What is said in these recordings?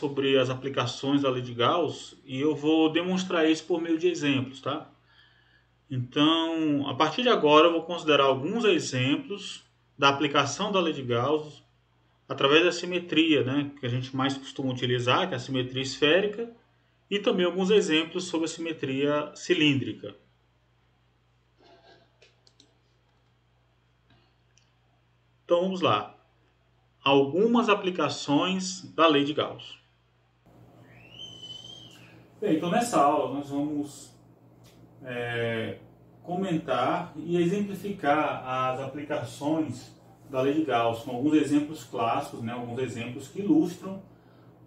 sobre as aplicações da lei de Gauss e eu vou demonstrar isso por meio de exemplos, tá? Então, a partir de agora eu vou considerar alguns exemplos da aplicação da lei de Gauss através da simetria, né, que a gente mais costuma utilizar, que é a simetria esférica, e também alguns exemplos sobre a simetria cilíndrica. Então vamos lá. Algumas aplicações da lei de Gauss. Bem, então nessa aula nós vamos comentar e exemplificar as aplicações da lei de Gauss com alguns exemplos clássicos, né, alguns exemplos que ilustram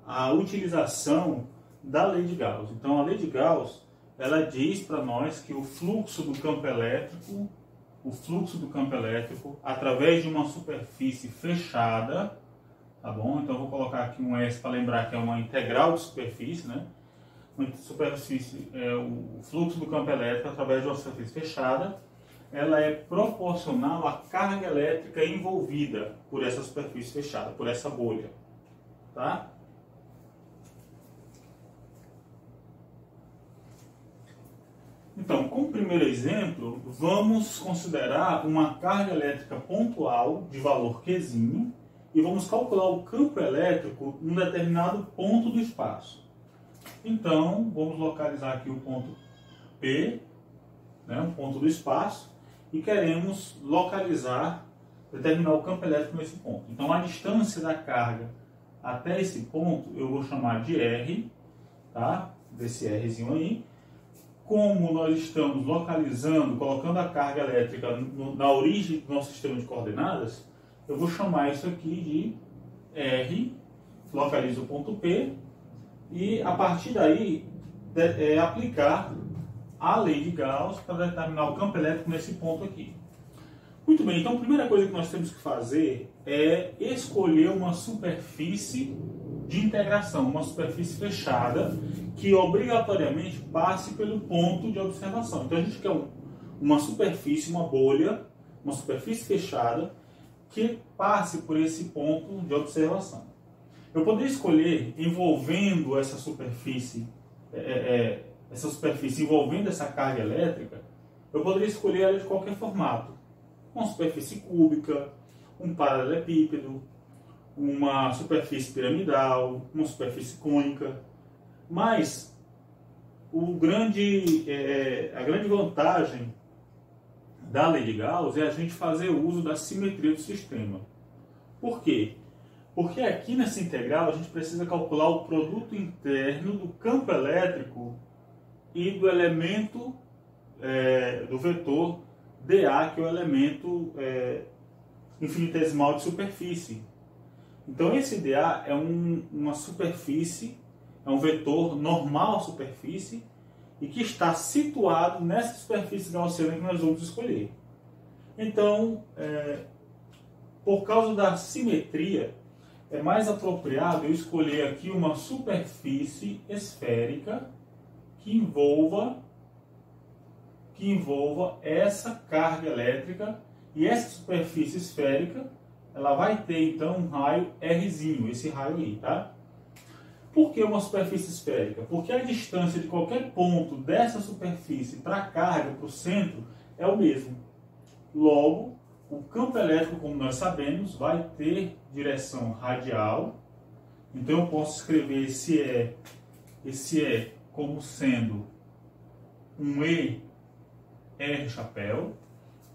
a utilização da lei de Gauss. Então a lei de Gauss ela diz para nós que o fluxo do campo elétrico através de uma superfície fechada, tá bom? Então eu vou colocar aqui um S para lembrar que é uma integral de superfície, né? Uma superfície, o fluxo do campo elétrico através de uma superfície fechada, ela é proporcional à carga elétrica envolvida por essa superfície fechada, por essa bolha, tá? Então, como primeiro exemplo, vamos considerar uma carga elétrica pontual de valor Qzinho e vamos calcular o campo elétrico em um determinado ponto do espaço. Então, vamos localizar aqui o ponto P, né, um ponto do espaço, e queremos determinar o campo elétrico nesse ponto. Então, a distância da carga até esse ponto eu vou chamar de R, tá? Desse Rzinho aí. Como nós estamos colocando a carga elétrica na origem do nosso sistema de coordenadas, eu vou chamar isso aqui de R, localizo o ponto P, e a partir daí aplicar a lei de Gauss para determinar o campo elétrico nesse ponto aqui. Muito bem, então a primeira coisa que nós temos que fazer é escolher uma superfície de integração, uma superfície fechada, que obrigatoriamente passe pelo ponto de observação. Então a gente quer uma superfície, uma bolha, uma superfície fechada, que passe por esse ponto de observação. Eu poderia escolher envolvendo essa superfície envolvendo essa carga elétrica, eu poderia escolher ela de qualquer formato. Uma superfície cúbica, um paralelepípedo, uma superfície piramidal, uma superfície cônica. Mas a grande vantagem da lei de Gauss é a gente fazer uso da simetria do sistema. Por quê? Porque aqui nessa integral a gente precisa calcular o produto interno do campo elétrico e do elemento do vetor dA, que é o elemento infinitesimal de superfície. Então esse dA é uma superfície, é um vetor normal à superfície e que está situado nessa superfície gaussiana que nós vamos escolher. Então, por causa da simetria, é mais apropriado eu escolher aqui uma superfície esférica que envolva essa carga elétrica, e essa superfície esférica ela vai ter então um raio Rzinho, esse raio aí, tá? Por que uma superfície esférica? Porque a distância de qualquer ponto dessa superfície para a carga, para o centro, é o mesmo. Logo, o campo elétrico, como nós sabemos, vai ter direção radial. Então eu posso escrever esse E como sendo um E R chapéu,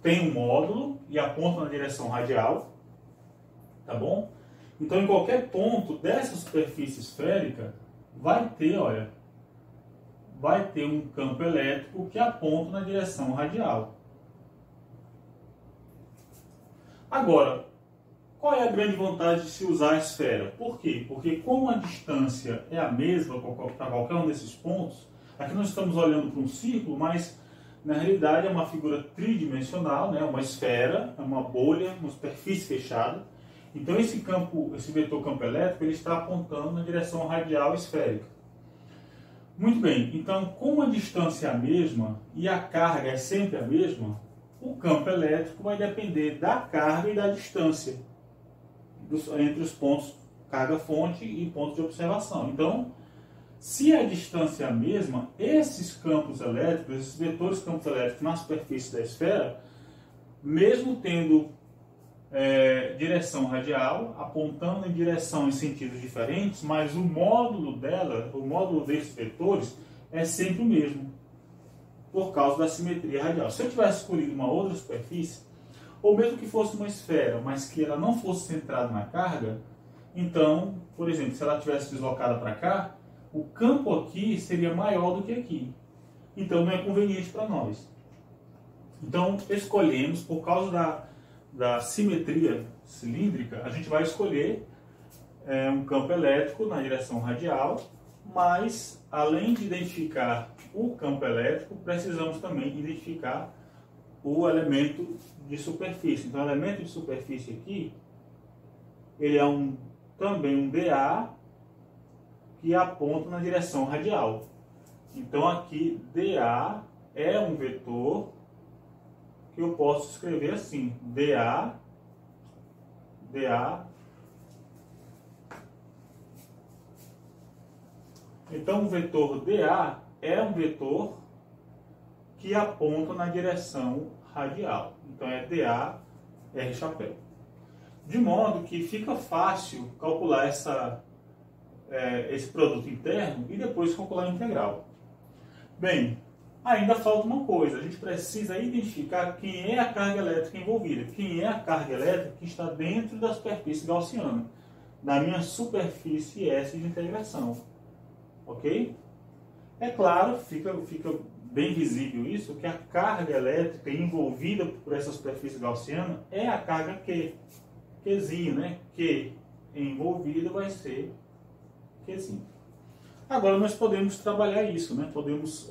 tem um módulo e aponta na direção radial, tá bom? Então em qualquer ponto dessa superfície esférica vai ter um campo elétrico que aponta na direção radial. Agora, qual é a grande vantagem de se usar a esfera? Por quê? Porque como a distância é a mesma para qualquer um desses pontos, aqui nós estamos olhando para um círculo, mas na realidade é uma figura tridimensional, né? Uma esfera, é uma bolha, uma superfície fechada. Então esse vetor campo elétrico, ele está apontando na direção radial esférica. Muito bem, então como a distância é a mesma e a carga é sempre a mesma, o campo elétrico vai depender da carga e da distância entre os pontos carga-fonte e ponto de observação. Então, se a distância é a mesma, esses campos elétricos, esses vetores campos elétricos na superfície da esfera, mesmo tendo direção radial, apontando em direção em sentidos diferentes, mas o módulo dela, o módulo desses vetores, é sempre o mesmo, por causa da simetria radial. Se eu tivesse escolhido uma outra superfície, ou mesmo que fosse uma esfera, mas que ela não fosse centrada na carga, então, por exemplo, se ela tivesse deslocada para cá, o campo aqui seria maior do que aqui. Então não é conveniente para nós. Então escolhemos, por causa da simetria cilíndrica, a gente vai escolher um campo elétrico na direção radial, mas além de identificar o campo elétrico, precisamos também identificar o elemento de superfície. Então o elemento de superfície aqui, ele é também um dA, que aponta na direção radial. Então aqui dA é um vetor que eu posso escrever assim, dA. Então o vetor dA é um vetor que aponta na direção radial. Então é dA R chapéu. De modo que fica fácil calcular esse produto interno e depois calcular a integral. Bem, ainda falta uma coisa, a gente precisa identificar quem é a carga elétrica envolvida, quem é a carga elétrica que está dentro da superfície gaussiana, da minha superfície S de integração, ok? É claro, fica bem visível isso, que a carga elétrica envolvida por essa superfície gaussiana é a carga Q, Qzinho, né? Q envolvido vai ser Qzinho. Agora nós podemos trabalhar isso, né? Podemos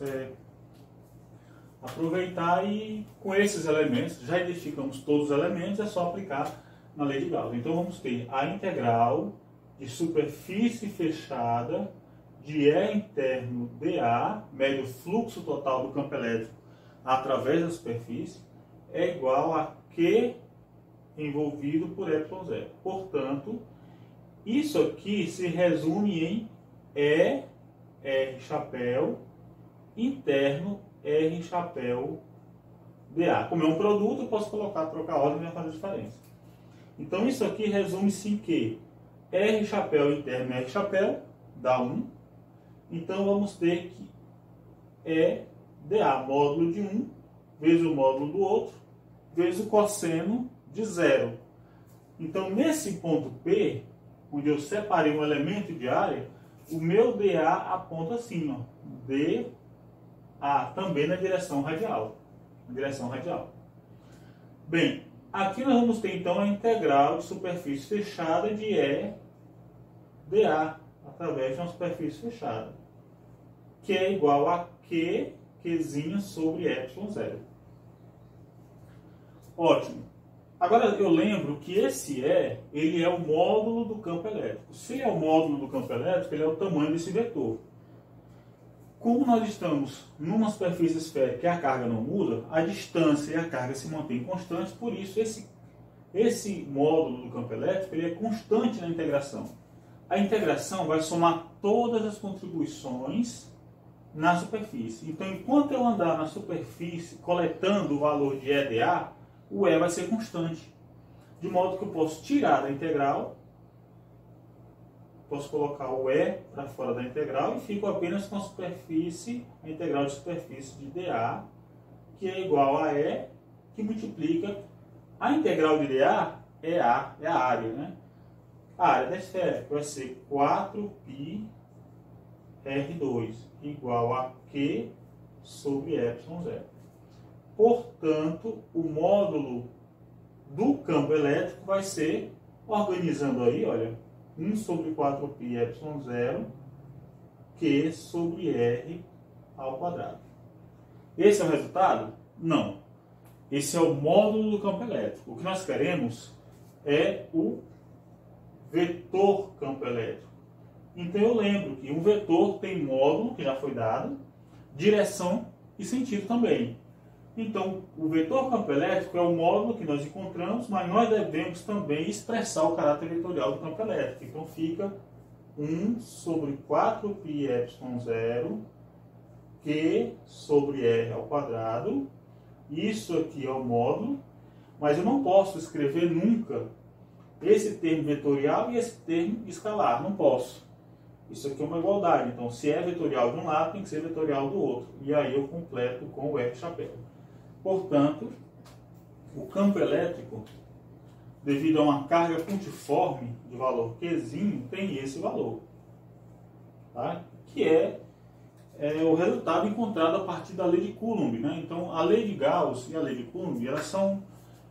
aproveitar e com esses elementos, já identificamos todos os elementos, é só aplicar na lei de Gauss. Então vamos ter a integral de superfície fechada de E interno dA, mede o fluxo total do campo elétrico através da superfície, é igual a Q envolvido por ε0. Portanto, isso aqui se resume em E R chapéu interno R chapéu dA. Como é um produto, eu posso trocar a ordem e vai fazer diferença. Então isso aqui resume-se em que R chapéu interno R chapéu dá 1. Então vamos ter que E dA, módulo de 1, vezes o módulo do outro, vezes o cosseno de 0. Então nesse ponto P, onde eu separei um elemento de área, o meu dA aponta assim, ó, dA, também na direção radial. Bem, aqui nós vamos ter então a integral de superfície fechada de E dA, através de uma superfície fechada, que é igual a Qzinho sobre ε0. Ótimo. Agora eu lembro que esse ele é o módulo do campo elétrico. Se é o módulo do campo elétrico, ele é o tamanho desse vetor. Como nós estamos numa superfície esférica e a carga não muda, a distância e a carga se mantêm constantes, por isso esse módulo do campo elétrico ele é constante na integração. A integração vai somar todas as contribuições na superfície. Então, enquanto eu andar na superfície coletando o valor de EdA, o E vai ser constante. De modo que eu posso tirar da integral, posso colocar o E para fora da integral e fico apenas com a superfície, a integral de superfície de dA, que é igual a E, que multiplica a integral de dA é a área, né? A área da esfera vai ser 4πr2 igual a Q sobre ε0. Portanto, o módulo do campo elétrico vai ser, organizando aí, olha, 1 sobre 4πε0 Q sobre R ao quadrado. Esse é o resultado? Não. Esse é o módulo do campo elétrico. O que nós queremos é o vetor campo elétrico. Então eu lembro que um vetor tem módulo, que já foi dado, direção e sentido também. Então, o vetor campo elétrico é o módulo que nós encontramos, mas nós devemos também expressar o caráter vetorial do campo elétrico. Então, fica 1 sobre 4πε0 Q sobre R ao quadrado. Isso aqui é o módulo, mas eu não posso escrever nunca esse termo vetorial e esse termo escalar. Não posso. Isso aqui é uma igualdade. Então, se é vetorial de um lado, tem que ser vetorial do outro. E aí eu completo com o R chapéu. Portanto, o campo elétrico, devido a uma carga pontiforme de valor Qzinho, tem esse valor. Tá? Que é o resultado encontrado a partir da lei de Coulomb, né? Então, a lei de Gauss e a lei de Coulomb, elas são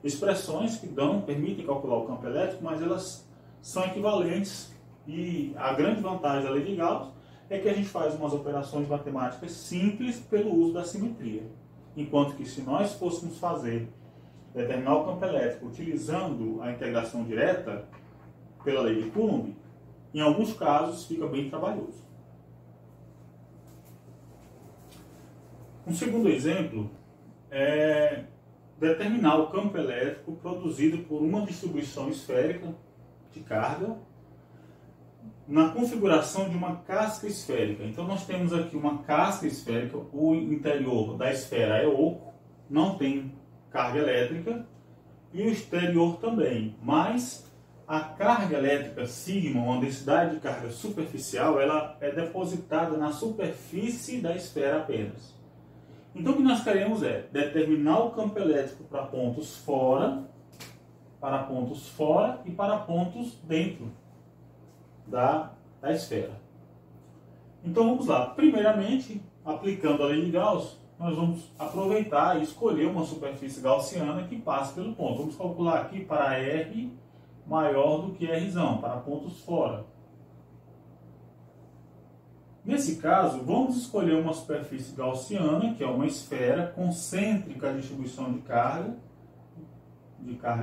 expressões que permitem calcular o campo elétrico, mas elas são equivalentes. E a grande vantagem da lei de Gauss é que a gente faz umas operações matemáticas simples pelo uso da simetria. Enquanto que se nós fôssemos determinar o campo elétrico utilizando a integração direta pela lei de Coulomb, em alguns casos fica bem trabalhoso. Um segundo exemplo é determinar o campo elétrico produzido por uma distribuição esférica de carga na configuração de uma casca esférica. Então nós temos aqui uma casca esférica, o interior da esfera é oco, não tem carga elétrica, e o exterior também, mas a carga elétrica sigma, uma densidade de carga superficial, ela é depositada na superfície da esfera apenas. Então o que nós queremos é determinar o campo elétrico para pontos fora e para pontos dentro da esfera. Então vamos lá. Primeiramente, aplicando a lei de Gauss, nós vamos aproveitar e escolher uma superfície gaussiana que passe pelo ponto. Vamos calcular aqui para R maior do que R, para pontos fora. Nesse caso, vamos escolher uma superfície gaussiana, que é uma esfera concêntrica de distribuição de carga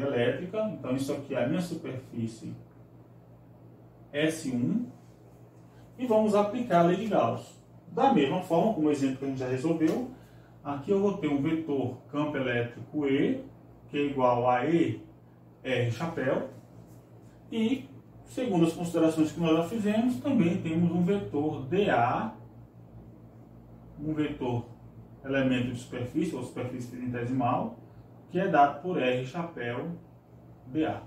elétrica. Então isso aqui é a minha superfície S1, e vamos aplicar a lei de Gauss. Da mesma forma, como o exemplo que a gente já resolveu, aqui eu vou ter um vetor campo elétrico E, que é igual a E R chapéu, e, segundo as considerações que nós já fizemos, também temos um vetor dA, um vetor elemento de superfície, ou superfície infinitesimal, que é dado por R chapéu dA.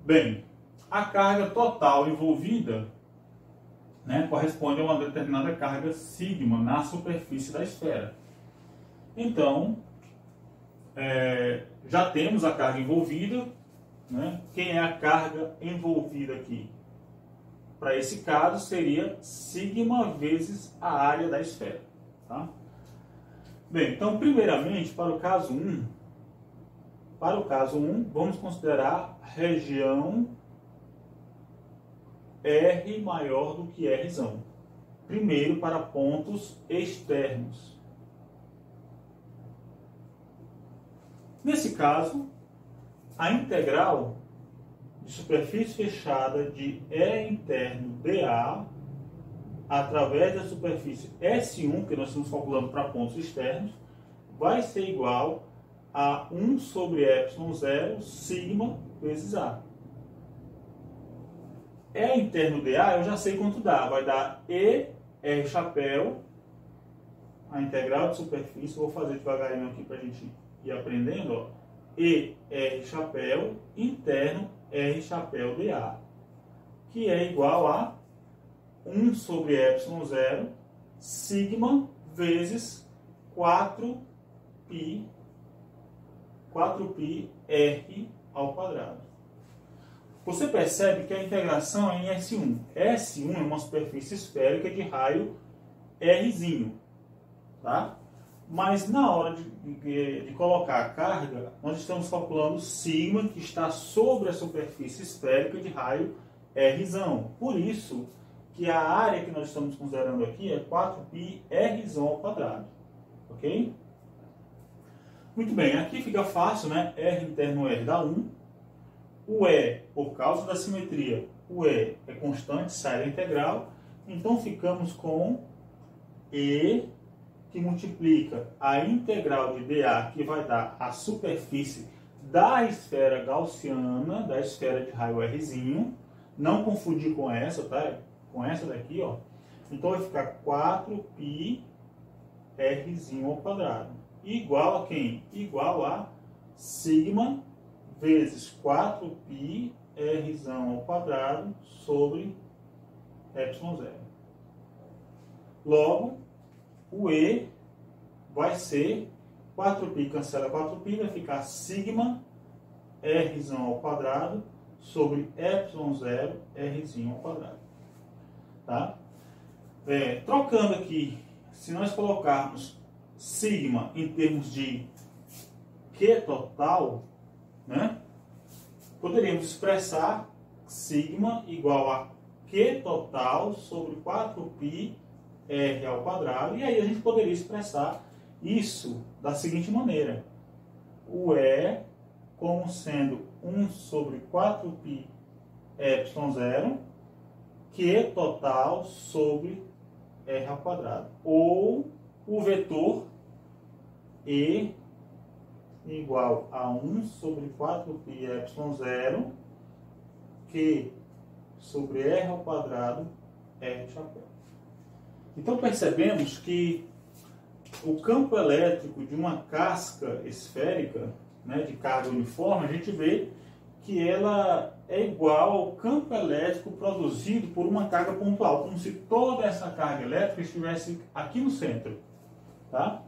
Bem, a carga total envolvida, né, corresponde a uma determinada carga sigma na superfície da esfera. Então, já temos a carga envolvida, né? Quem é a carga envolvida aqui? Para esse caso, seria sigma vezes a área da esfera. Tá? Bem, então, primeiramente, para o caso 1, vamos considerar região R maior do que R. Primeiro para pontos externos. Nesse caso, a integral de superfície fechada de E interno dA através da superfície S1, que nós estamos calculando para pontos externos, vai ser igual a 1 sobre ε0 sigma vezes A. E interno dA eu já sei quanto dá. Vai dar E R chapéu, a integral de superfície. Vou fazer devagarinho aqui para a gente ir aprendendo. Ó. E R chapéu interno R chapéu dA, que é igual a 1 sobre ε0 sigma vezes 4π R ao quadrado. Você percebe que a integração é em S1. S1 é uma superfície esférica de raio R, tá? Mas na hora de colocar a carga, nós estamos calculando sigma, que está sobre a superfície esférica de raio R. Por isso que a área que nós estamos considerando aqui é 4π R ao quadrado. Ok? Muito bem, aqui fica fácil, né? R interno R dá 1. O E, por causa da simetria, o E é constante, sai da integral. Então ficamos com E, que que multiplica a integral de dA, que vai dar a superfície da esfera gaussiana, da esfera de raio Rzinho. Não confundir com essa, tá? Com essa daqui, ó. Então vai ficar 4π Rzinho ao quadrado. Igual a quem? Igual a sigma vezes 4π Rzão ao quadrado sobre ε0. Logo, o E vai ser 4π cancela 4π, vai ficar sigma Rzão ao quadrado sobre ε0 Rzinho ao quadrado. Tá? Trocando aqui, se nós colocarmos sigma em termos de Q total, né, poderíamos expressar sigma igual a Q total sobre 4π R ao quadrado, e aí a gente poderia expressar isso da seguinte maneira: o E como sendo 1 sobre 4π ε0, Q total sobre R ao quadrado, ou o vetor E igual a 1 sobre 4π ε0, Q sobre R ao quadrado, R de chapéu. Então percebemos que o campo elétrico de uma casca esférica, né, de carga uniforme, a gente vê que ela é igual ao campo elétrico produzido por uma carga pontual, como se toda essa carga elétrica estivesse aqui no centro. Tá?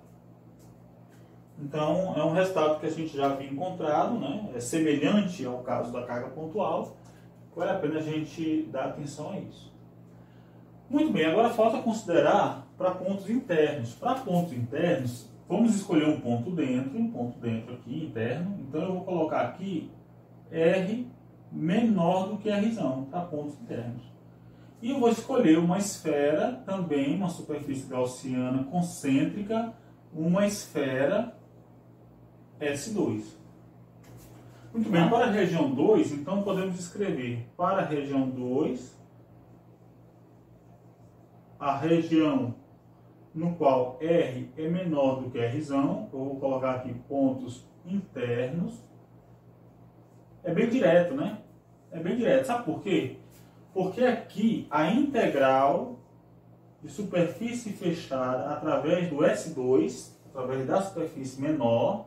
Então é um resultado que a gente já havia encontrado, né? É semelhante ao caso da carga pontual, vale a pena a gente dar atenção a isso. Muito bem, agora falta considerar para pontos internos. Para pontos internos, vamos escolher um ponto dentro aqui, interno. Então eu vou colocar aqui R menor do que Rzão, para pontos internos. E eu vou escolher uma esfera, também uma superfície gaussiana concêntrica, uma esfera S2. Muito bem, para a região 2, então podemos escrever para a região 2, a região no qual R é menor do que Rzão, eu vou colocar aqui pontos internos. É bem direto, né? É bem direto. Sabe por quê? Porque aqui a integral de superfície fechada através do S2, através da superfície menor,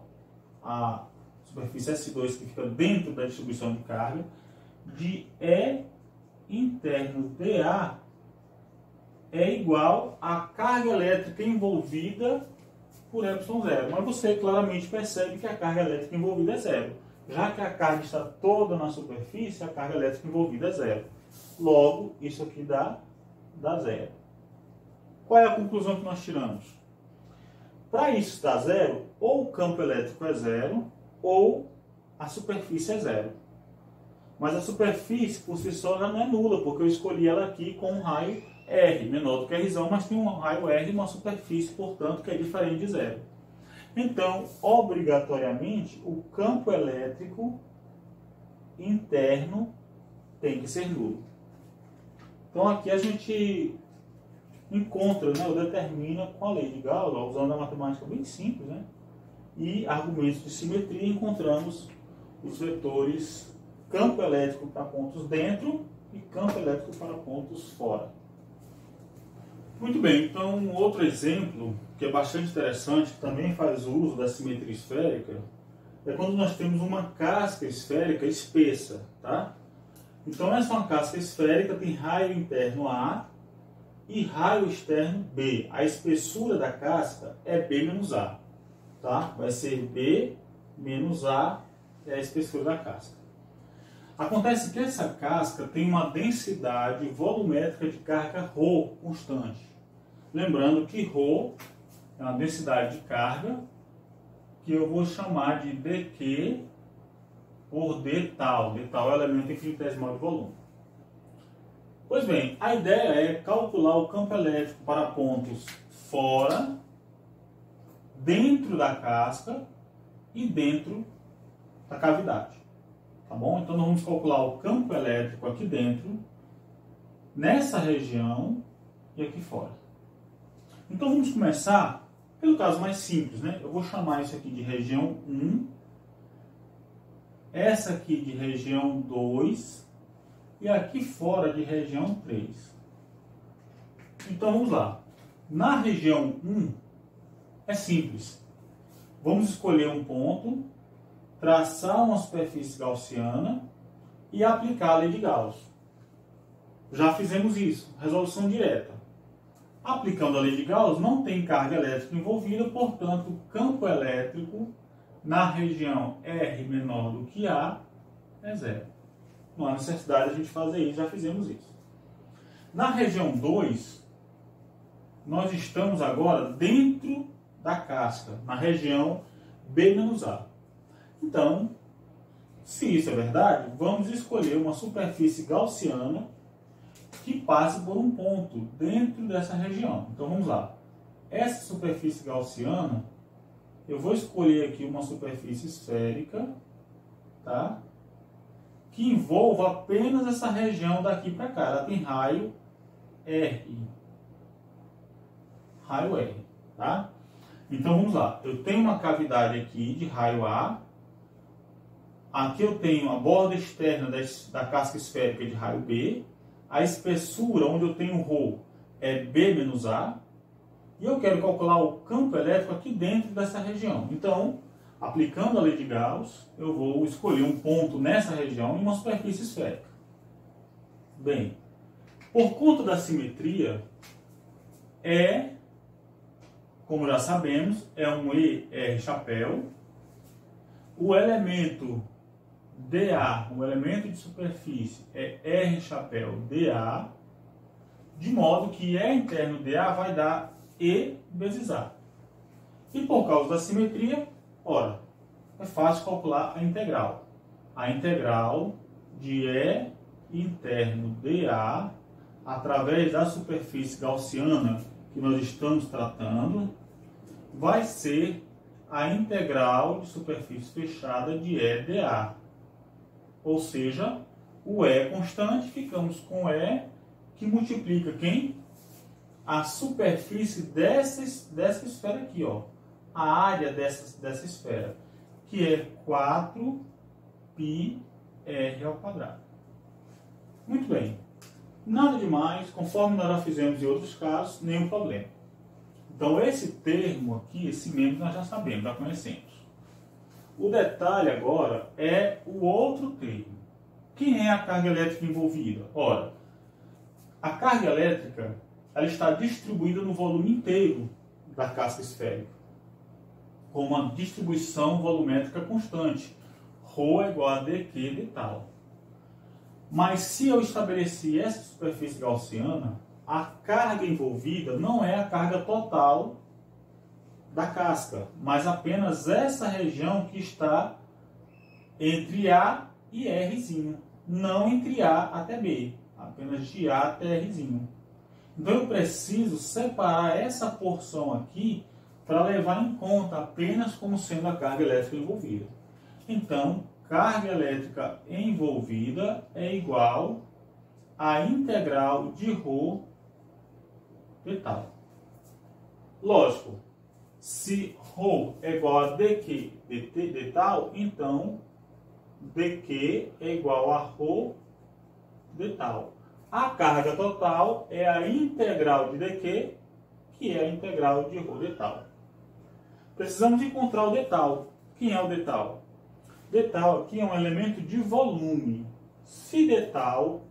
a superfície S2 que fica dentro da distribuição de carga, de E interno dA é igual à carga elétrica envolvida por ε0. Mas você claramente percebe que a carga elétrica envolvida é zero. Já que a carga está toda na superfície, a carga elétrica envolvida é zero. Logo, isso aqui dá zero. Qual é a conclusão que nós tiramos? Para isso dar zero, ou o campo elétrico é zero, ou a superfície é zero. Mas a superfície por si só já não é nula, porque eu escolhi ela aqui com um raio R, menor do que Rzão, mas tem um raio R e uma superfície, portanto, que é diferente de zero. Então, obrigatoriamente, o campo elétrico interno tem que ser nulo. Então, aqui a gente encontra, né, ou determina com a lei de Gauss, usando a matemática bem simples, né, e argumentos de simetria, encontramos os vetores campo elétrico para pontos dentro e campo elétrico para pontos fora. Muito bem, então um outro exemplo que é bastante interessante, que também faz uso da simetria esférica, é quando nós temos uma casca esférica espessa, tá? Então essa é uma casca esférica, tem raio interno A e raio externo B. A espessura da casca é B menos A, tá? Vai ser B menos A, é a espessura da casca. Acontece que essa casca tem uma densidade volumétrica de carga ρ constante. Lembrando que ρ é uma densidade de carga que eu vou chamar de dq por d tal. D tal é o elemento infinitesimal de volume. Pois bem, a ideia é calcular o campo elétrico para pontos fora, dentro da casca e dentro da cavidade. Tá bom? Então nós vamos calcular o campo elétrico aqui dentro, nessa região e aqui fora. Então vamos começar Pelo caso mais simples, né? Eu vou chamar isso aqui de região 1, essa aqui de região 2 e aqui fora de região 3. Então vamos lá. Na região 1 é simples. Vamos escolher um ponto, traçar uma superfície gaussiana e aplicar a lei de Gauss. Já fizemos isso, resolução direta. Aplicando a lei de Gauss, não tem carga elétrica envolvida, portanto, o campo elétrico na região R menor do que A é zero. Não há necessidade de a gente fazer isso, já fizemos isso. Na região 2, nós estamos agora dentro da casca, na região B-A. Então, se isso é verdade, vamos escolher uma superfície gaussiana que passe por um ponto dentro dessa região. Então vamos lá. Essa superfície gaussiana, eu vou escolher aqui uma superfície esférica, tá? Que envolva apenas essa região daqui para cá. Ela tem raio R. Raio R, tá? Então vamos lá. Eu tenho uma cavidade aqui de raio A. Aqui eu tenho a borda externa da casca esférica de raio B. A espessura, onde eu tenho ρ, é B menos A. E eu quero calcular o campo elétrico aqui dentro dessa região. Então, aplicando a lei de Gauss, eu vou escolher um ponto nessa região em uma superfície esférica. Bem, por conta da simetria, como já sabemos, é um ER chapéu. O elemento DA, o elemento de superfície, é R chapéu DA, de modo que E interno DA vai dar E vezes A. E por causa da simetria, ora, é fácil calcular a integral. A integral de E interno DA, através da superfície gaussiana que nós estamos tratando, vai ser a integral de superfície fechada de E dA. Ou seja, o E é constante, ficamos com E, que multiplica quem? A superfície dessa esfera aqui, ó. A área dessa esfera, que é 4πr². Muito bem. Nada demais, conforme nós já fizemos em outros casos, nenhum problema. Então esse termo aqui, esse membro nós já sabemos, já conhecemos. O detalhe agora é o outro termo. Quem é a carga elétrica envolvida? Ora, a carga elétrica ela está distribuída no volume inteiro da casca esférica, com uma distribuição volumétrica constante. ρ é igual a dq de tal. Mas se eu estabeleci essa superfície gaussiana, a carga envolvida não é a carga total da casca, mas apenas essa região que está entre A e Rzinho, não entre A até B, apenas de A até Rzinho. Então eu preciso separar essa porção aqui para levar em conta apenas como sendo a carga elétrica envolvida. Então, carga elétrica envolvida é igual à integral de ρ de tal. Lógico, se ρ é igual a dq de tal, então dq é igual a ρ de tal. A carga total é a integral de dq, que é a integral de ρ de tal. Precisamos encontrar o d tal. Quem é o d tal? D tal aqui é um elemento de volume. Se d tal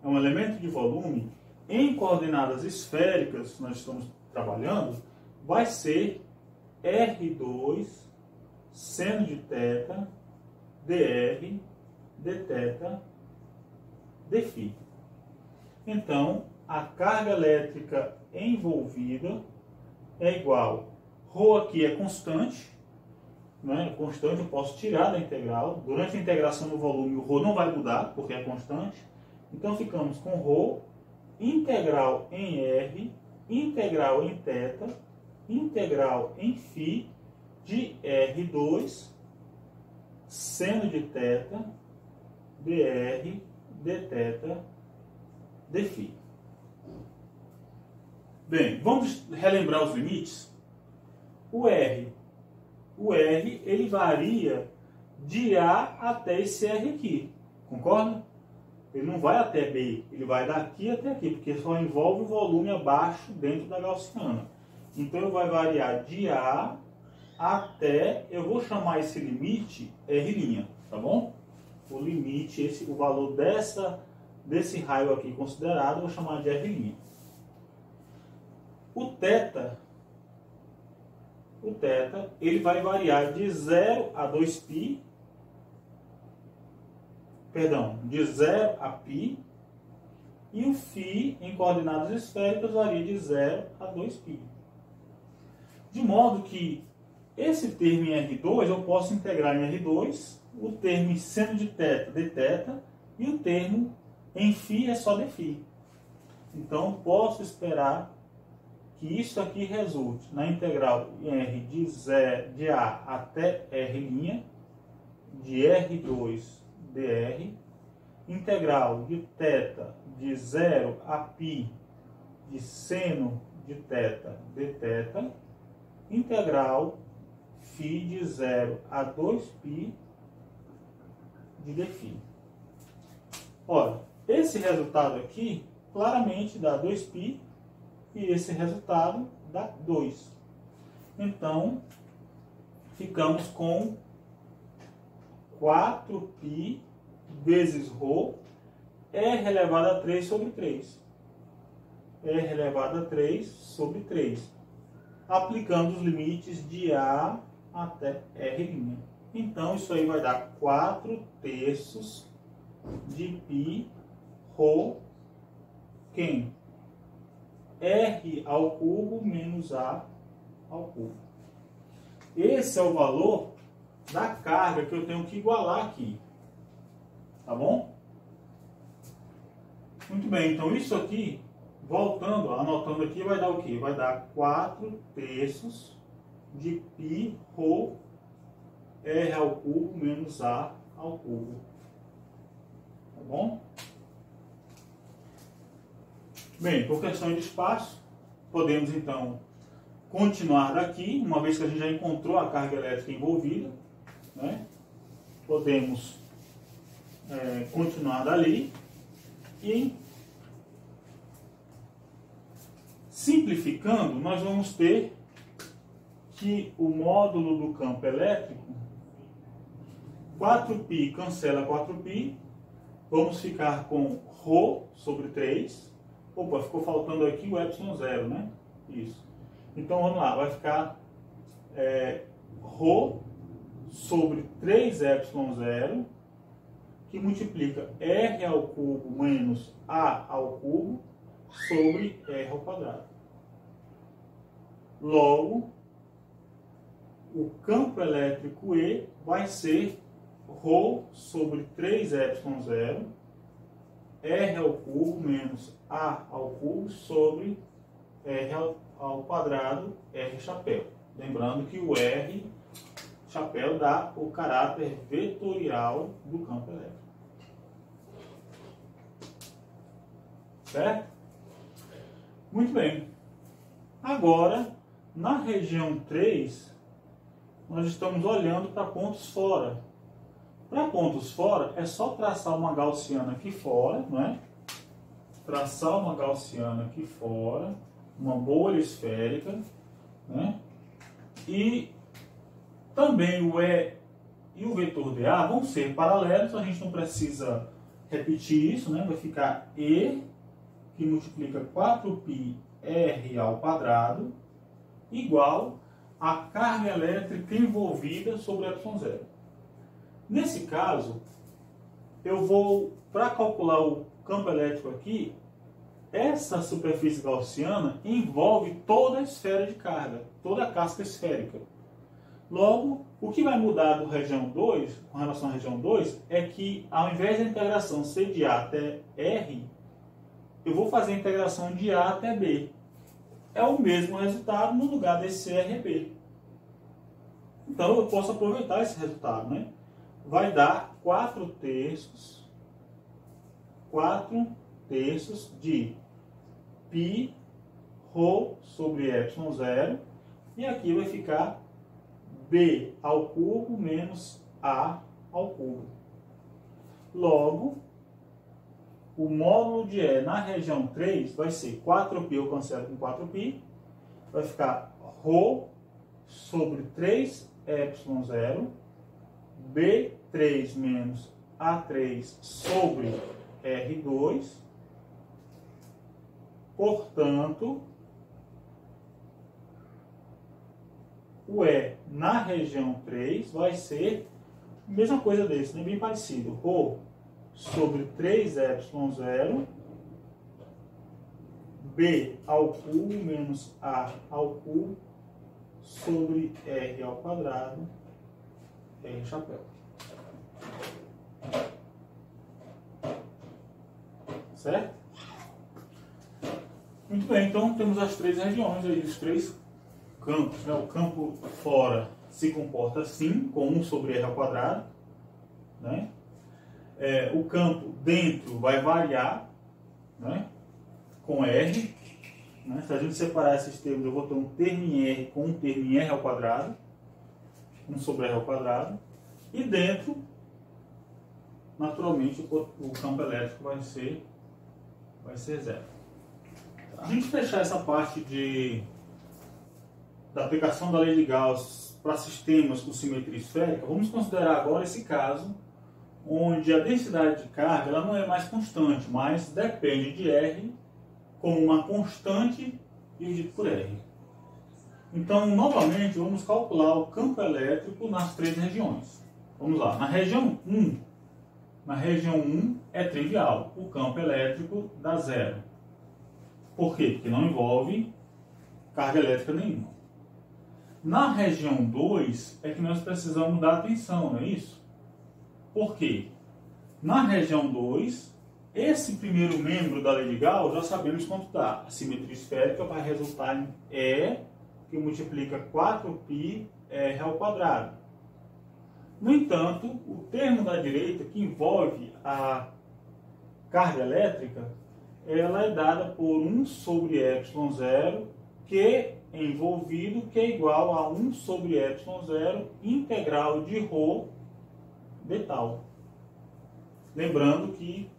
é um elemento de volume, em coordenadas esféricas que nós estamos trabalhando, vai ser R2 seno de θ dr dθ dφ. Então, a carga elétrica envolvida é igual. ρ aqui é constante, né? Constante eu posso tirar da integral. Durante a integração no volume, o ρ não vai mudar, porque é constante. Então, ficamos com ρ, integral em R, integral em θ, integral em φ de R2 seno de θ dr dθ dφ. Bem, vamos relembrar os limites. o R. O R, ele varia de A até esse R aqui, concorda? Ele não vai até B, ele vai daqui até aqui, porque só envolve o volume abaixo dentro da gaussiana. Então, ele vai variar de A até, eu vou chamar esse limite R', tá bom? O limite, o valor desse raio aqui considerado, eu vou chamar de R'. O θ, ele vai variar de 0 a 2π, de 0 a π, e o φ em coordenadas esféricas varia de 0 a 2π. De modo que esse termo em R2 eu posso integrar em R2, o termo em seno de θ, dθ, e o termo em φ é só dφ. Então, posso esperar que isso aqui resulte na integral em R de A até R', de R2 dr, integral de θ de 0 a π de seno de θ dθ, integral φ de 0 a 2π de dφ. Ora, esse resultado aqui claramente dá 2π e esse resultado dá 2. Então, ficamos com 4π vezes ρ R elevado a 3 sobre 3. R elevado a 3 sobre 3. Aplicando os limites de A até R'. Então, isso aí vai dar 4/3 de π ρ, quem? R ao cubo menos A ao cubo. Esse é o valor da carga que eu tenho que igualar aqui. Tá bom? Muito bem, então isso aqui, voltando, anotando aqui, vai dar o quê? Vai dar 4/3 de π ρ R ao cubo menos A ao cubo. Tá bom? Bem, por questão de espaço, podemos então continuar daqui, uma vez que a gente já encontrou a carga elétrica envolvida, né? Podemos continuar dali e, simplificando, nós vamos ter que o módulo do campo elétrico, 4π cancela 4π, vamos ficar com ρ sobre 3. Opa, ficou faltando aqui o ε0, né? Isso. Então, vamos lá, vai ficar ρ sobre 3ε0, que multiplica R ao cubo menos A ao cubo sobre R ao quadrado. Logo, o campo elétrico E vai ser ρ sobre 3ε0, R ao cubo menos A ao cubo sobre R ao quadrado, R chapéu. Lembrando que o R chapéu dá o caráter vetorial do campo elétrico. Certo? Muito bem. Agora, na região 3, nós estamos olhando para pontos fora. Para pontos fora, é só traçar uma gaussiana aqui fora, não é? Traçar uma gaussiana aqui fora, uma bolha esférica, né? E também o E e o vetor dA vão ser paralelos, a gente não precisa repetir isso, né? Vai ficar E, que multiplica 4π R ao quadrado, igual a carga elétrica envolvida sobre ε0. Nesse caso, eu vou, para calcular o campo elétrico aqui, essa superfície gaussiana envolve toda a esfera de carga, toda a casca esférica. Logo, o que vai mudar do região 2, com relação à região 2, é que ao invés da integração ser de A até R, eu vou fazer a integração de A até B. É o mesmo resultado no lugar desse R é B. Então, eu posso aproveitar esse resultado, né? Vai dar 4/3 de π ρ sobre ε0, E aqui vai ficar B ao cubo menos A ao cubo. Logo, o módulo de E na região 3 vai ser 4π, eu cancelo com 4π, vai ficar ρ sobre 3ε0, B3 menos A3 sobre R2, portanto, o E na região 3 vai ser a mesma coisa desse, né? Bem parecido, ρ sobre 3ε0, B ao cubo menos A ao cubo sobre R ao quadrado, R chapéu. Certo? Muito bem, então temos as três regiões aí, os três campos, né? O campo fora se comporta assim, com 1 sobre R ao quadrado, né? O campo dentro vai variar, né? Com R, né? Se a gente separar esses termos, eu vou ter um termo em R com um termo em R ao quadrado, 1 sobre R ao quadrado, e dentro, naturalmente, o campo elétrico vai ser zero. A gente fechar essa parte da aplicação da lei de Gauss para sistemas com simetria esférica, vamos considerar agora esse caso onde a densidade de carga ela não é mais constante, mas depende de R como uma constante dividido por R. Então, novamente, vamos calcular o campo elétrico nas três regiões. Vamos lá, na região 1 é trivial, o campo elétrico dá zero. Por quê? Porque não envolve carga elétrica nenhuma. Na região 2 é que nós precisamos dar atenção, não é isso? Por quê? Na região 2, esse primeiro membro da lei de Gauss já sabemos quanto dá. A simetria esférica vai resultar em E, que multiplica 4π R ao quadrado. No entanto, o termo da direita, que envolve a carga elétrica, ela é dada por 1 sobre ε0, que é envolvido, que é igual a 1 sobre ε0 integral de ρ de tal. Lembrando que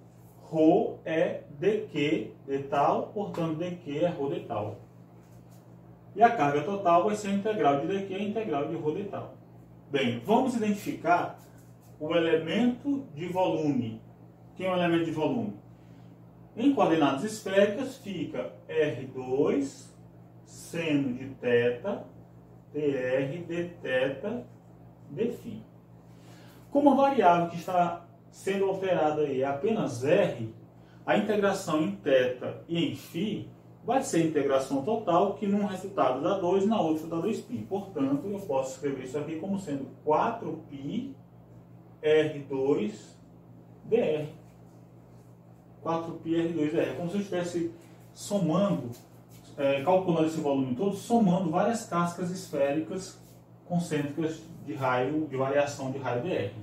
ρ é dq de tal, portanto dq é ρ de tal. E a carga total vai ser a integral de dq, a integral de ρ de tal. Bem, vamos identificar o elemento de volume. Quem é o elemento de volume? Em coordenadas esféricas fica R2 seno de θ, dr de θ, dφ. Como a variável que está sendo alterada aí é apenas R, a integração em θ e em φ vai ser a integração total, que num resultado dá 2 e na outra dá 2π. Portanto, eu posso escrever isso aqui como sendo 4π R2 dr. 4π R2 dr. É como se eu estivesse somando, calculando esse volume todo, somando várias cascas esféricas concêntricas de raio, de variação de raio dr.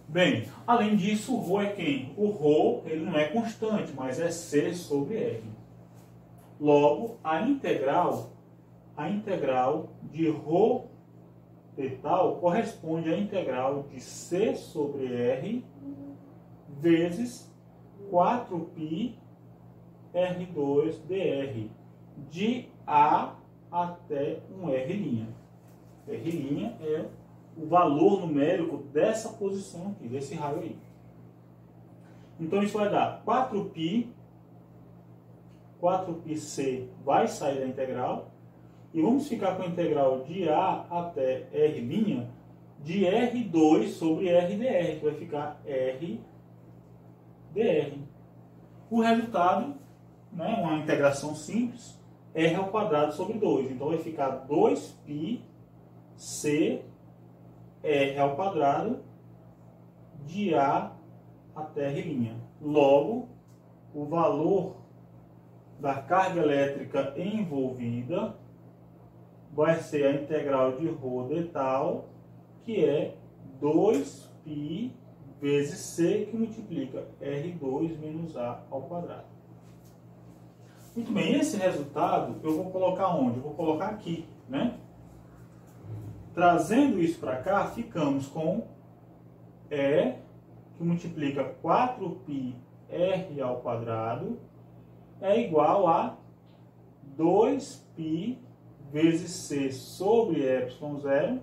Bem, além disso, o ρ é quem? O ρ ele não é constante, mas é C sobre R. Logo, a integral de ρ de tal corresponde à integral de C sobre R vezes 4π R2 dr, de A até um R'. R' é o valor numérico dessa posição aqui, desse raio aí. Então isso vai dar 4πc vai sair da integral, e vamos ficar com a integral de A até R' de R2 sobre RdR, que vai ficar R dr. O resultado, né, uma integração simples, R ao quadrado sobre 2. Então vai ficar 2π C R ao quadrado de A até R'. Logo, o valor da carga elétrica envolvida vai ser a integral de ρ de tal, que é 2π vezes C, que multiplica R2 menos A ao quadrado. Muito bem, esse resultado eu vou colocar onde? Eu vou colocar aqui, né? Trazendo isso para cá, ficamos com E, que multiplica 4πr ao quadrado, é igual a 2π vezes c sobre ε0,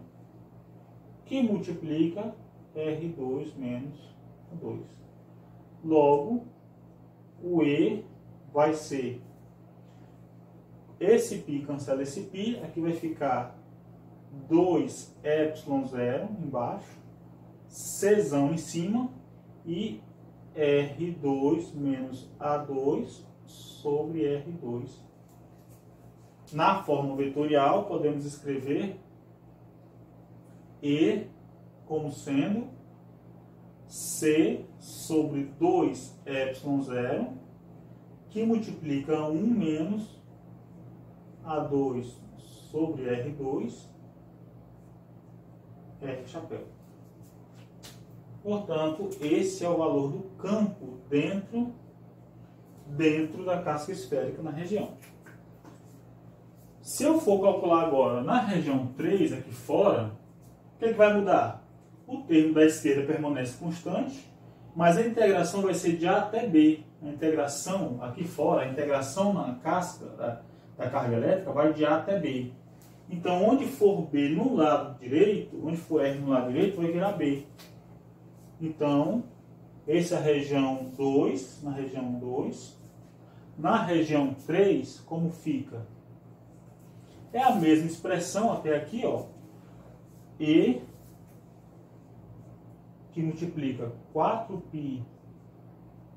que multiplica R2 menos 2. Logo, o E vai ser, esse π cancela esse π, aqui vai ficar 2ε0 embaixo, Czão em cima e R2 menos A2 sobre R2. Na forma vetorial, podemos escrever E como sendo C sobre 2ε0, que multiplica 1 menos A2 sobre R2, R chapéu. Portanto, esse é o valor do campo dentro da casca esférica na região. Se eu for calcular agora na região 3, aqui fora, o que vai mudar? O termo da esquerda permanece constante, mas a integração vai ser de A até B. A integração aqui fora, a integração na casca da carga elétrica vai de A até B. Então, onde for B no lado direito, onde for R no lado direito, vai virar B. Então, essa é a região 2, na região 2. Na região 3, como fica? É a mesma expressão até aqui, ó. E, que multiplica 4π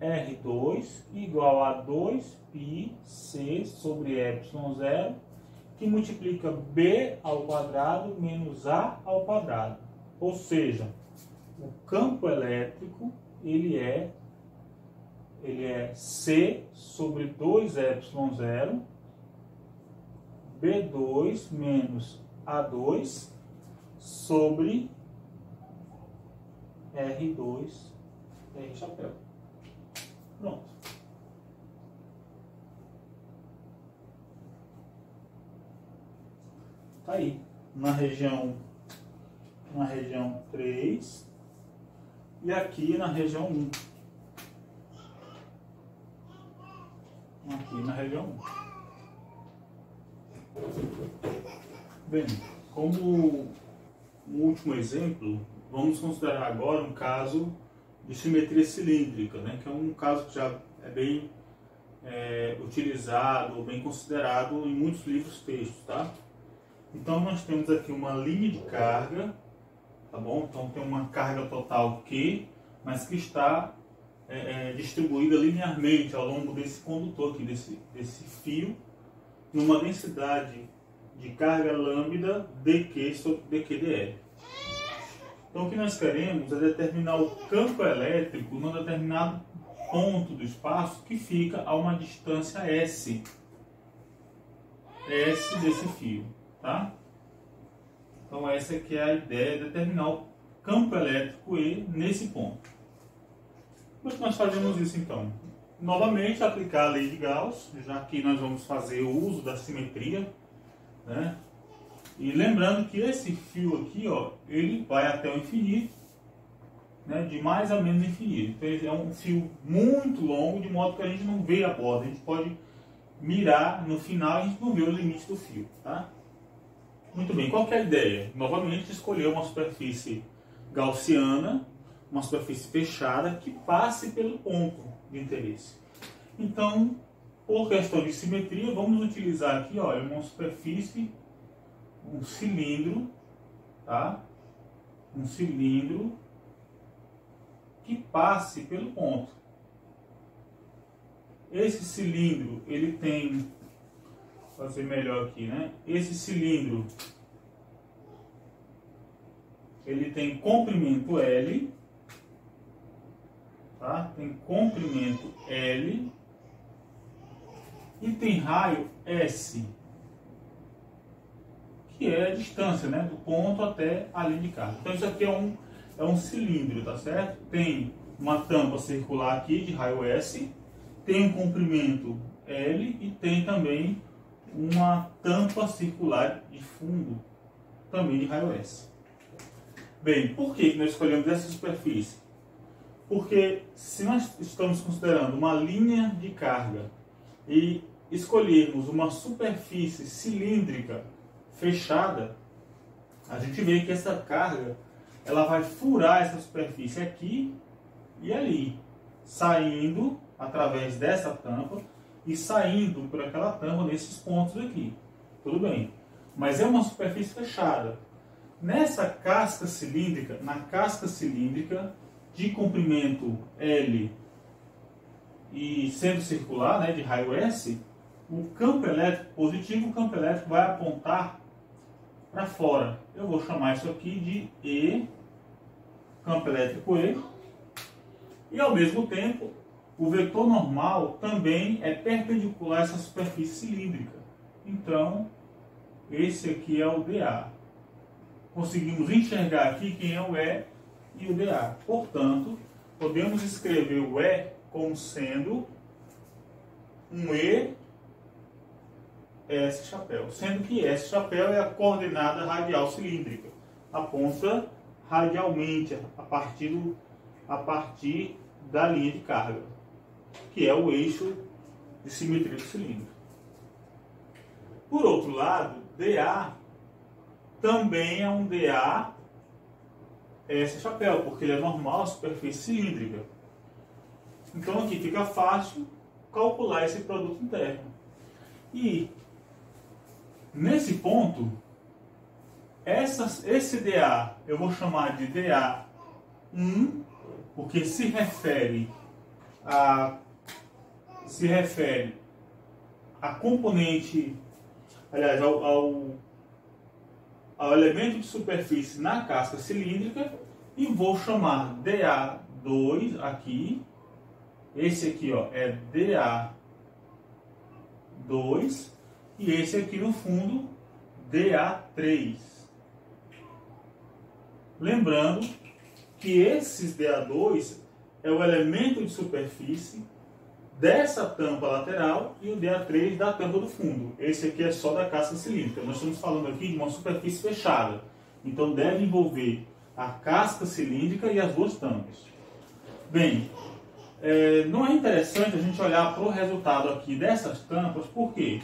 R2 igual a 2π C sobre ε0, que multiplica B ao quadrado menos A ao quadrado. Ou seja, o campo elétrico ele é C sobre 2ε0 B2 menos A2 sobre R2 R chapéu. Pronto. Tá aí. Na região 3 e aqui na região 1. Aqui na região 1. Bem, como um último exemplo, vamos considerar agora um caso de simetria cilíndrica, né, que é um caso que já é bem utilizado, bem considerado em muitos livros textos, tá? Então nós temos aqui uma linha de carga, tá bom? Então tem uma carga total Q, mas que está distribuída linearmente ao longo desse condutor aqui, desse fio, numa densidade de carga lambda dQ sobre dQdr. Então o que nós queremos é determinar o campo elétrico num determinado ponto do espaço que fica a uma distância S desse fio, tá? Então essa aqui é a ideia de determinar o campo elétrico E nesse ponto. Como é que nós fazemos isso então? Novamente aplicar a lei de Gauss, já que nós vamos fazer o uso da simetria, né? E lembrando que esse fio aqui, ó, ele vai até o infinito, né, de mais a menos infinito. Então ele é um fio muito longo, de modo que a gente não vê a borda. A gente pode mirar no final e a gente não vê o limite do fio, tá? Muito bem, qual que é a ideia? Novamente escolher uma superfície gaussiana, uma superfície fechada que passe pelo ponto de interesse. Então, por questão de simetria, vamos utilizar aqui, olha, uma superfície, um cilindro, tá? Um cilindro que passe pelo ponto. Esse cilindro, ele tem, vou fazer melhor aqui, né? Esse cilindro, ele tem comprimento L, tá? Tem comprimento L e tem raio S, que é a distância, né, do ponto até a linha de carga. Então isso aqui é um cilindro, tá certo? Tem uma tampa circular aqui de raio S, tem um comprimento L e tem também uma tampa circular de fundo, também de raio S. Bem, por que nós escolhemos essa superfície? Porque se nós estamos considerando uma linha de carga e escolhermos uma superfície cilíndrica fechada, a gente vê que essa carga ela vai furar essa superfície aqui e ali, saindo através dessa tampa e saindo por aquela tampa nesses pontos aqui. Tudo bem, mas é uma superfície fechada. Nessa casca cilíndrica, na casca cilíndrica de comprimento L e sendo circular, né, de raio S, o campo elétrico positivo, o campo elétrico vai apontar para fora. Eu vou chamar isso aqui de E, campo elétrico E. E ao mesmo tempo, o vetor normal também é perpendicular a essa superfície cilíndrica. Então, esse aqui é o dA. Conseguimos enxergar aqui quem é o E e o dA. Portanto, podemos escrever o E como sendo um E S chapéu, sendo que S chapéu é a coordenada radial cilíndrica, aponta radialmente a partir da linha de carga, que é o eixo de simetria do cilindro. Por outro lado, dA também é um dA S chapéu, porque ele é normal à superfície cilíndrica. Então aqui fica fácil calcular esse produto interno. E nesse ponto, esse dA eu vou chamar de dA1, porque se refere a componente, aliás, ao elemento de superfície na casca cilíndrica, e vou chamar dA2 aqui. Esse aqui, ó, é dA2 e esse aqui no fundo dA3. Lembrando que esses dA2 é o elemento de superfície dessa tampa lateral e o dA3 da tampa do fundo. Esse aqui é só da casca cilíndrica. Nós estamos falando aqui de uma superfície fechada. Então deve envolver a casca cilíndrica e as duas tampas. Bem, não é interessante a gente olhar para o resultado aqui dessas tampas, por quê?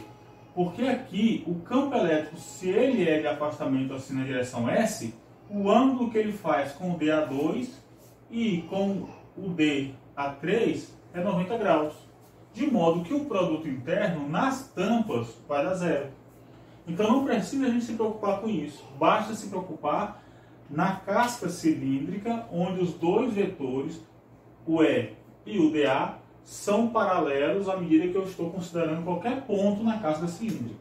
Porque aqui o campo elétrico, se ele é de afastamento assim na direção S, o ângulo que ele faz com o dA2 e com o dA3 é 90 graus. De modo que o produto interno nas tampas vai dar zero. Então não precisa a gente se preocupar com isso. Basta se preocupar na casca cilíndrica, onde os dois vetores, o E e o dA, são paralelos à medida que eu estou considerando qualquer ponto na casca cilíndrica.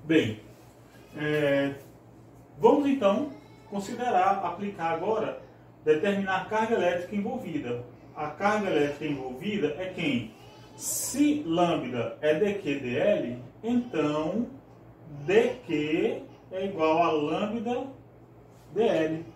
Bem, vamos então aplicar agora, determinar a carga elétrica envolvida. A carga elétrica envolvida é quem? Se lambda é dQ dL, então dQ é igual a lambda dL.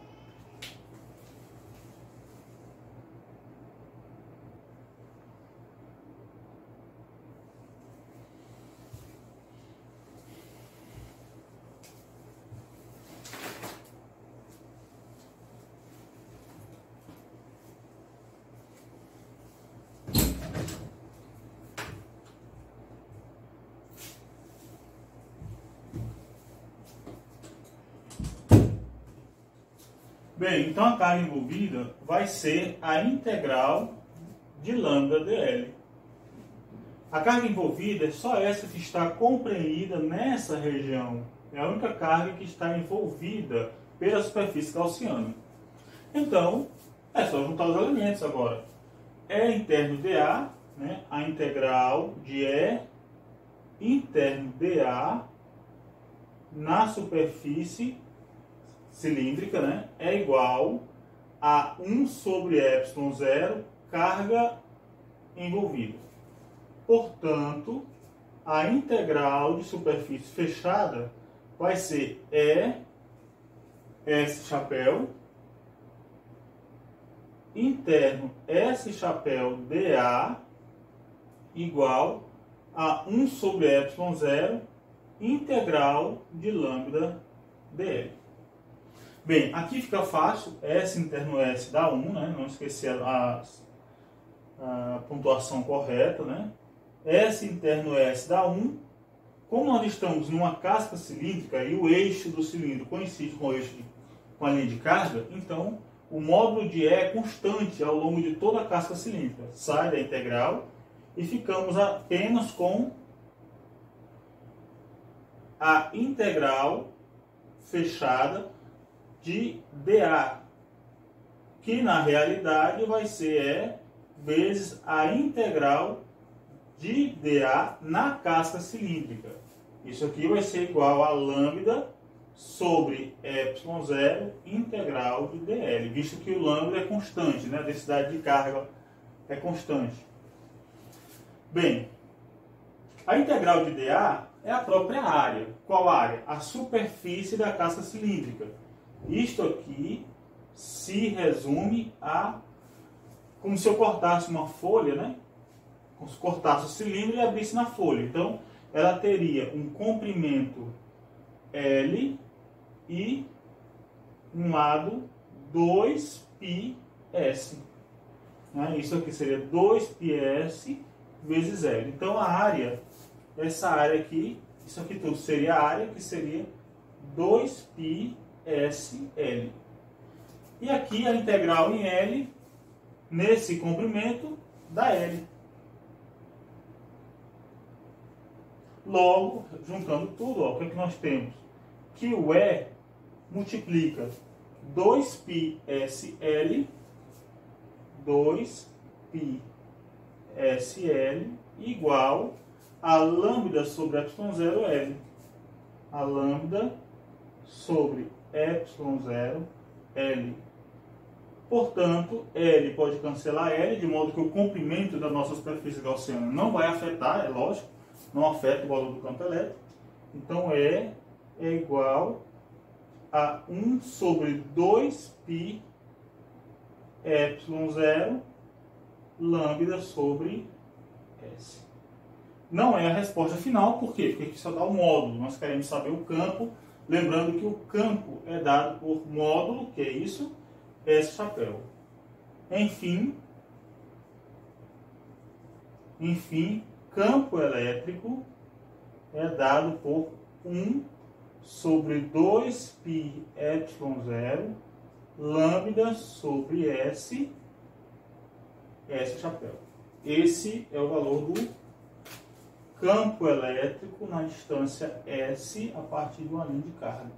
Bem, então a carga envolvida vai ser a integral de lambda dL. A carga envolvida é só essa que está compreendida nessa região. É a única carga que está envolvida pela superfície gaussiana. Então, é só juntar os elementos agora. E interno dA, né, a integral de E interno dA na superfície cilíndrica, né, é igual a 1 sobre ε0 carga envolvida. Portanto, a integral de superfície fechada vai ser E S chapéu interno S chapéu dA igual a 1 sobre ε0 integral de lambda dl. Bem, aqui fica fácil, S interno S dá 1, né? Não esquecer a pontuação correta, né? S interno S dá 1. Como nós estamos numa casca cilíndrica e o eixo do cilindro coincide com o eixo com a linha de carga, então o módulo de E é constante ao longo de toda a casca cilíndrica. Sai da integral e ficamos apenas com a integral fechada de dA, que na realidade vai ser E vezes a integral de dA na casca cilíndrica. Isso aqui vai ser igual a lambda sobre ε0 integral de dl, visto que o lambda é constante, né? A densidade de carga é constante. Bem, a integral de dA é a própria área. Qual área? A superfície da casca cilíndrica. Isto aqui se resume a como se eu cortasse uma folha, né? Como se cortasse o cilindro e abrisse na folha. Então, ela teria um comprimento L e um lado 2πs. Né? Isso aqui seria 2πs vezes L. Então, a área, essa área aqui, isso aqui tudo seria a área, que seria 2πsL. E aqui a integral em L, nesse comprimento, dá L. Logo, juntando tudo, ó, o que é que nós temos? Que o E multiplica 2πsL, 2πsL igual a lambda sobre ε0L. A lambda sobre ε0L. Portanto, L pode cancelar L, de modo que o comprimento da nossa superfície gaussiana não vai afetar, é lógico, não afeta o valor do campo elétrico. Então, E é igual a 1 sobre 2π ε0 lambda sobre S. Não é a resposta final, por quê? Porque aqui só dá o módulo, nós queremos saber o campo, lembrando que o campo é dado por módulo, que é isso, S chapéu. Enfim, campo elétrico é dado por 1 sobre 2πε0 lambda sobre S chapéu. Esse é o valor do campo elétrico na distância S a partir de uma linha de carga.